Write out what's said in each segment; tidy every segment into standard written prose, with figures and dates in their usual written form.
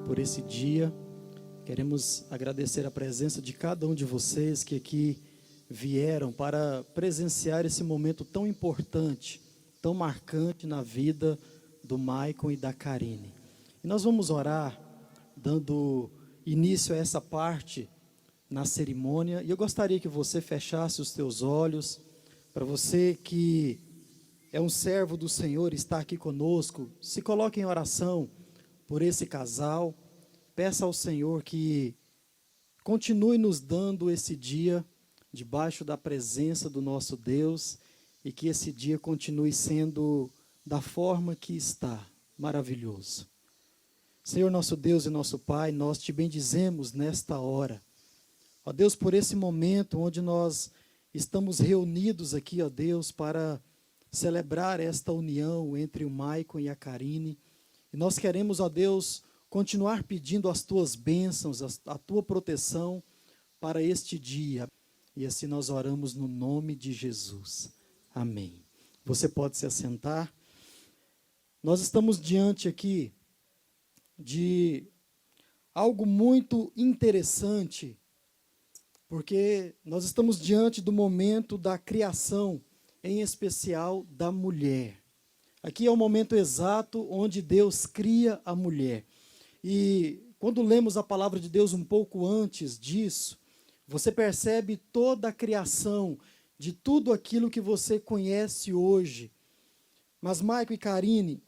por esse dia. Queremos agradecer a presença de cada um de vocês que aqui vieram para presenciar esse momento tão importante, tão marcante na vida do Maicon e da Karine. E nós vamos orar, dando início a essa parte na cerimônia. E eu gostaria que você fechasse os teus olhos. Para você que é um servo do Senhor, está aqui conosco, se coloque em oração por esse casal. Peça ao Senhor que continue nos dando esse dia debaixo da presença do nosso Deus e que esse dia continue sendo da forma que está, maravilhoso. Senhor nosso Deus e nosso Pai, nós te bendizemos nesta hora. Ó Deus, por esse momento onde nós estamos reunidos aqui, ó Deus, para celebrar esta união entre o Maicon e a Karine. E nós queremos, ó Deus, continuar pedindo as tuas bênçãos, a tua proteção para este dia. E assim nós oramos no nome de Jesus. Amém. Você pode se assentar. Nós estamos diante aqui de algo muito interessante, porque nós estamos diante do momento da criação, em especial da mulher. Aqui é o momento exato onde Deus cria a mulher. E quando lemos a palavra de Deus um pouco antes disso, você percebe toda a criação de tudo aquilo que você conhece hoje. Mas Maicon e Karine,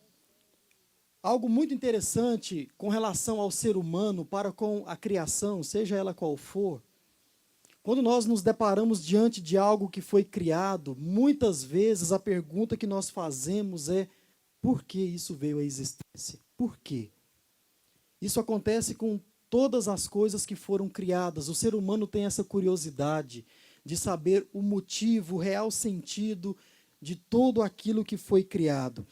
algo muito interessante com relação ao ser humano para com a criação, seja ela qual for, quando nós nos deparamos diante de algo que foi criado, muitas vezes a pergunta que nós fazemos é: por que isso veio à existência? Por quê? Isso acontece com todas as coisas que foram criadas. O ser humano tem essa curiosidade de saber o motivo, o real sentido de tudo aquilo que foi criado.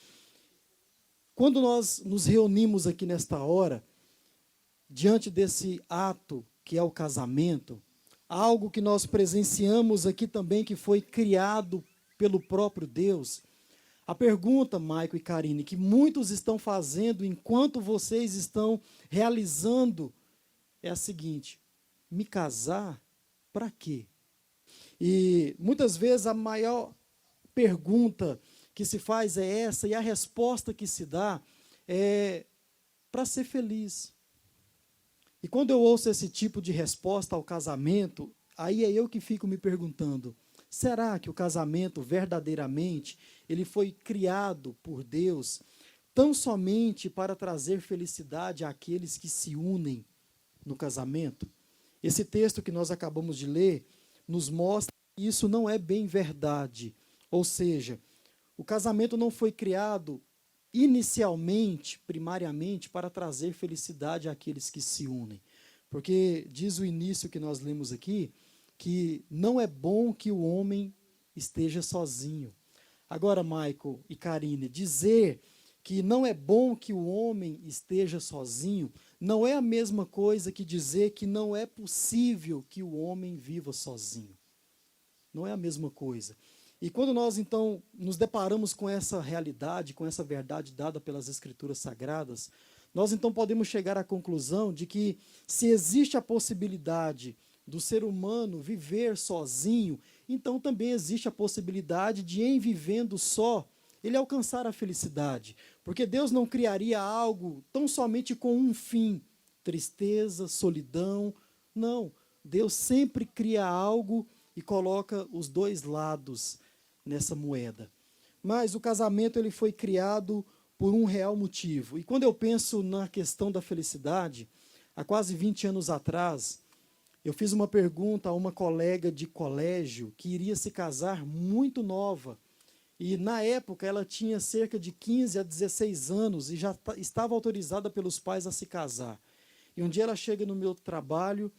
Quando nós nos reunimos aqui nesta hora, diante desse ato que é o casamento, algo que nós presenciamos aqui também que foi criado pelo próprio Deus, a pergunta, Maicon e Karine, que muitos estão fazendo enquanto vocês estão realizando é a seguinte: me casar para quê? E muitas vezes a maior pergunta que se faz é essa, e a resposta que se dá é para ser feliz. E quando eu ouço esse tipo de resposta ao casamento, aí é eu que fico me perguntando: será que o casamento verdadeiramente ele foi criado por Deus tão somente para trazer felicidade àqueles que se unem no casamento? Esse texto que nós acabamos de ler nos mostra que isso não é bem verdade. Ou seja, o casamento não foi criado inicialmente, primariamente, para trazer felicidade àqueles que se unem. Porque diz o início que nós lemos aqui, que não é bom que o homem esteja sozinho. Agora, Maicon e Karine, dizer que não é bom que o homem esteja sozinho não é a mesma coisa que dizer que não é possível que o homem viva sozinho. Não é a mesma coisa. E quando nós, então, nos deparamos com essa realidade, com essa verdade dada pelas Escrituras Sagradas, nós, então, podemos chegar à conclusão de que se existe a possibilidade do ser humano viver sozinho, então também existe a possibilidade de, em vivendo só, ele alcançar a felicidade. Porque Deus não criaria algo tão somente com um fim, tristeza, solidão. Não, Deus sempre cria algo e coloca os dois lados nessa moeda. Mas o casamento ele foi criado por um real motivo. E quando eu penso na questão da felicidade, há quase 20 anos atrás, eu fiz uma pergunta a uma colega de colégio que iria se casar muito nova. E, na época, ela tinha cerca de 15 a 16 anos e já estava autorizada pelos pais a se casar. E um dia ela chega no meu trabalho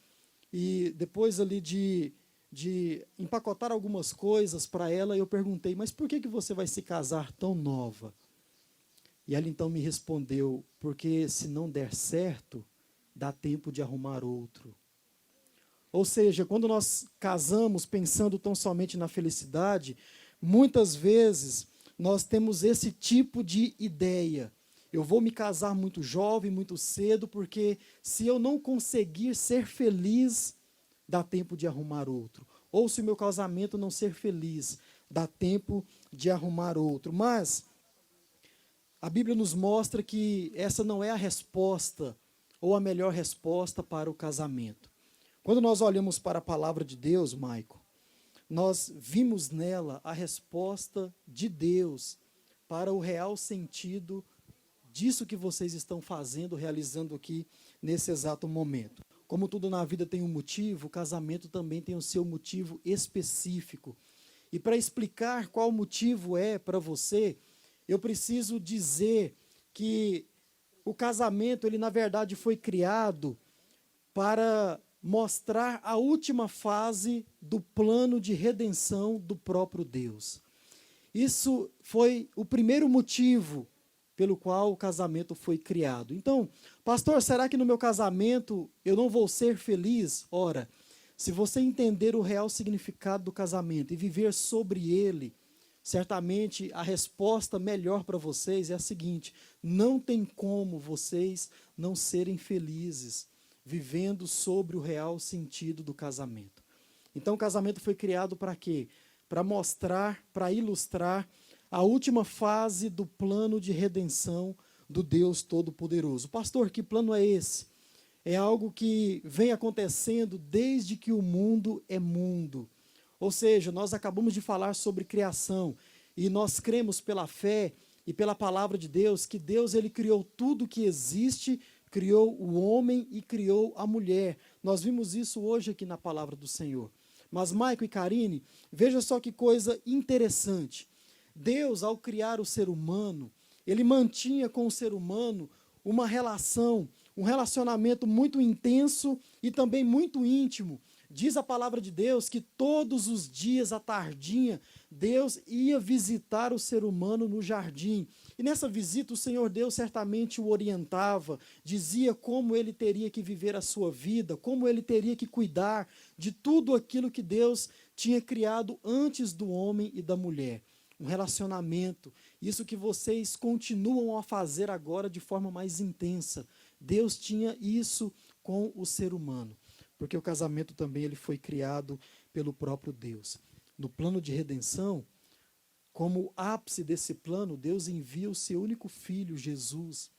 e, depois ali de empacotar algumas coisas para ela, eu perguntei: mas por que você vai se casar tão nova? E ela então me respondeu: porque se não der certo, dá tempo de arrumar outro. Ou seja, quando nós casamos pensando tão somente na felicidade, muitas vezes nós temos esse tipo de ideia. eu vou me casar muito jovem, muito cedo, porque se eu não conseguir ser feliz, dá tempo de arrumar outro. Ou se o meu casamento não ser feliz, dá tempo de arrumar outro. Mas a Bíblia nos mostra que essa não é a resposta, ou a melhor resposta para o casamento. Quando nós olhamos para a palavra de Deus, Maico, nós vimos nela a resposta de Deus para o real sentido disso que vocês estão fazendo, realizando aqui nesse exato momento. Como tudo na vida tem um motivo, o casamento também tem o seu motivo específico. E para explicar qual motivo é para você, eu preciso dizer que o casamento, ele na verdade foi criado para mostrar a última fase do plano de redenção do próprio Deus. Isso foi o primeiro motivo pelo qual o casamento foi criado. Então, pastor, será que no meu casamento eu não vou ser feliz? Ora, se você entender o real significado do casamento e viver sobre ele, certamente a resposta melhor para vocês é a seguinte: não tem como vocês não serem felizes vivendo sobre o real sentido do casamento. Então o casamento foi criado para quê? Para mostrar, para ilustrar a última fase do plano de redenção do Deus Todo-Poderoso. Pastor, que plano é esse? É algo que vem acontecendo desde que o mundo é mundo. Ou seja, nós acabamos de falar sobre criação e nós cremos pela fé e pela palavra de Deus que Deus ele criou tudo que existe, criou o homem e criou a mulher. Nós vimos isso hoje aqui na palavra do Senhor. Mas Maico e Karine, veja só que coisa interessante. Deus, ao criar o ser humano, ele mantinha com o ser humano uma relação, um relacionamento muito intenso e também muito íntimo. Diz a palavra de Deus que todos os dias à tardinha, Deus ia visitar o ser humano no jardim. E nessa visita o Senhor Deus certamente o orientava, dizia como ele teria que viver a sua vida, como ele teria que cuidar de tudo aquilo que Deus tinha criado antes do homem e da mulher. Um relacionamento, isso que vocês continuam a fazer agora de forma mais intensa. Deus tinha isso com o ser humano, porque o casamento também ele foi criado pelo próprio Deus. No plano de redenção, como ápice desse plano, Deus envia o seu único filho, Jesus,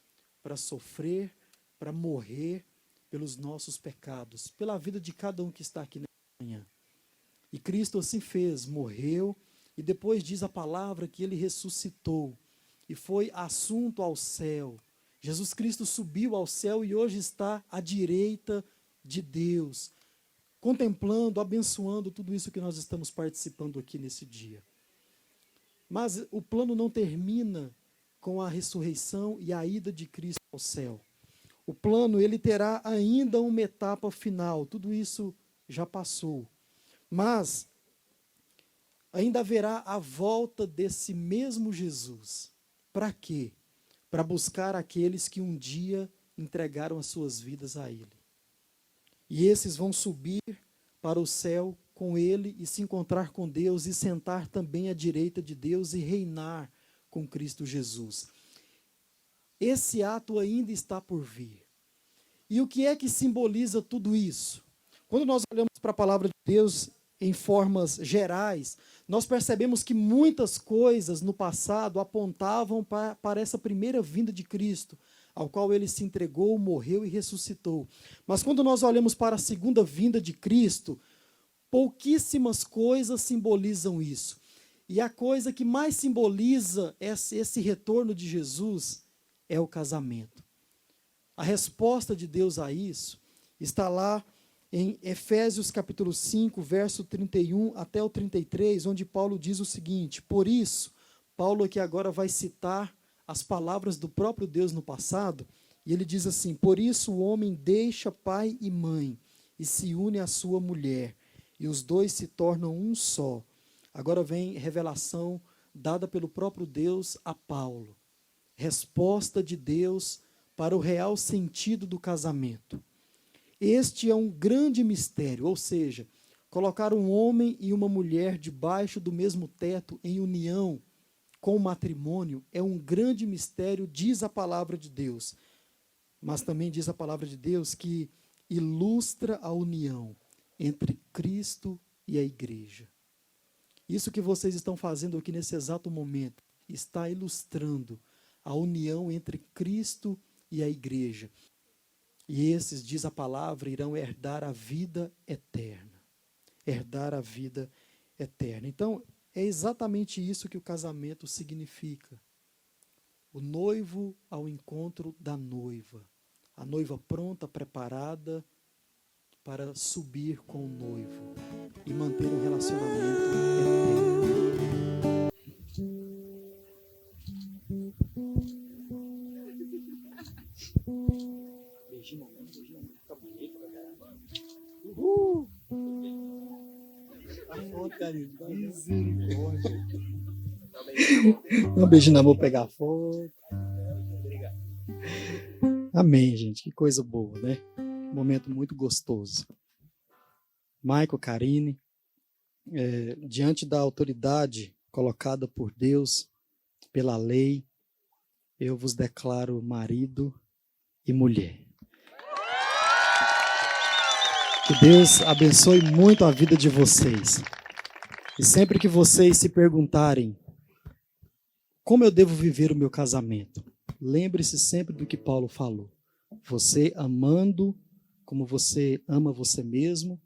para sofrer, para morrer pelos nossos pecados, pela vida de cada um que está aqui nessa manhã. E Cristo assim fez, morreu, e depois diz a palavra que ele ressuscitou e foi assunto ao céu. Jesus Cristo subiu ao céu e hoje está à direita de Deus, contemplando, abençoando tudo isso que nós estamos participando aqui nesse dia. Mas o plano não termina com a ressurreição e a ida de Cristo ao céu. O plano ele terá ainda uma etapa final, tudo isso já passou. Mas ainda haverá a volta desse mesmo Jesus. Para quê? Para buscar aqueles que um dia entregaram as suas vidas a Ele. E esses vão subir para o céu com Ele e se encontrar com Deus e sentar também à direita de Deus e reinar com Cristo Jesus. Esse ato ainda está por vir. E o que é que simboliza tudo isso? Quando nós olhamos para a palavra de Deus em formas gerais, nós percebemos que muitas coisas no passado apontavam para essa primeira vinda de Cristo, ao qual ele se entregou, morreu e ressuscitou. Mas quando nós olhamos para a segunda vinda de Cristo, pouquíssimas coisas simbolizam isso. E a coisa que mais simboliza esse retorno de Jesus é o casamento. A resposta de Deus a isso está lá em Efésios capítulo 5, verso 31 até o 33, onde Paulo diz o seguinte: por isso, Paulo aqui agora vai citar as palavras do próprio Deus no passado, e ele diz assim: por isso o homem deixa pai e mãe, e se une à sua mulher, e os dois se tornam um só. Agora vem revelação dada pelo próprio Deus a Paulo. Resposta de Deus para o real sentido do casamento. Este é um grande mistério, ou seja, colocar um homem e uma mulher debaixo do mesmo teto em união com o matrimônio é um grande mistério, diz a palavra de Deus. Mas também diz a palavra de Deus que ilustra a união entre Cristo e a igreja. Isso que vocês estão fazendo aqui nesse exato momento está ilustrando a união entre Cristo e a igreja. E esses, diz a palavra, irão herdar a vida eterna. Herdar a vida eterna. Então, é exatamente isso que o casamento significa. O noivo ao encontro da noiva. A noiva pronta, preparada para subir com o noivo e manter um relacionamento eterno. Beijinho, fica bonito pra caramba. Misericórdia. Um beijinho na mão, pegar foto. Amém, gente. Que coisa boa, né? Um momento muito gostoso. Michael, Karine, diante da autoridade colocada por Deus, pela lei, eu vos declaro marido e mulher. Que Deus abençoe muito a vida de vocês. E sempre que vocês se perguntarem como eu devo viver o meu casamento, lembre-se sempre do que Paulo falou. Você amando como você ama você mesmo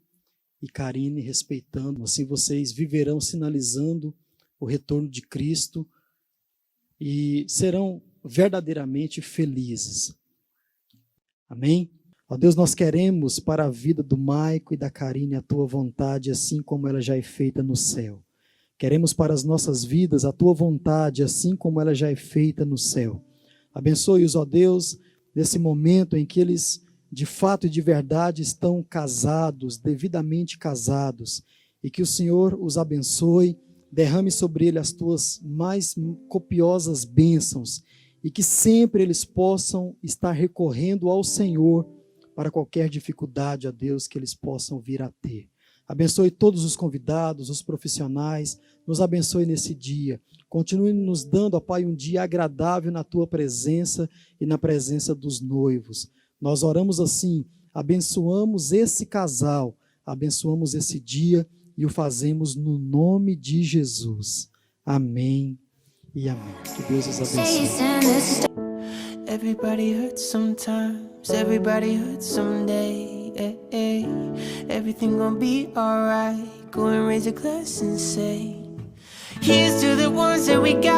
e Karine respeitando. Assim vocês viverão sinalizando o retorno de Cristo e serão verdadeiramente felizes. Amém? Ó Deus, nós queremos para a vida do Maico e da Karine a tua vontade, assim como ela já é feita no céu. Queremos para as nossas vidas a tua vontade, assim como ela já é feita no céu. Abençoe-os, ó Deus, nesse momento em que eles, de fato e de verdade, estão casados, devidamente casados, e que o Senhor os abençoe, derrame sobre ele as tuas mais copiosas bênçãos, e que sempre eles possam estar recorrendo ao Senhor para qualquer dificuldade, ó Deus, que eles possam vir a ter. Abençoe todos os convidados, os profissionais, nos abençoe nesse dia. Continue nos dando, ó Pai, um dia agradável na Tua presença e na presença dos noivos. Nós oramos assim, abençoamos esse casal, abençoamos esse dia e o fazemos no nome de Jesus. Amém e amém. Que Deus os abençoe. Everybody hurts sometimes, everybody hurts someday. Everything gon' be alright. Go and raise a glass and say, here's to the ones that we got.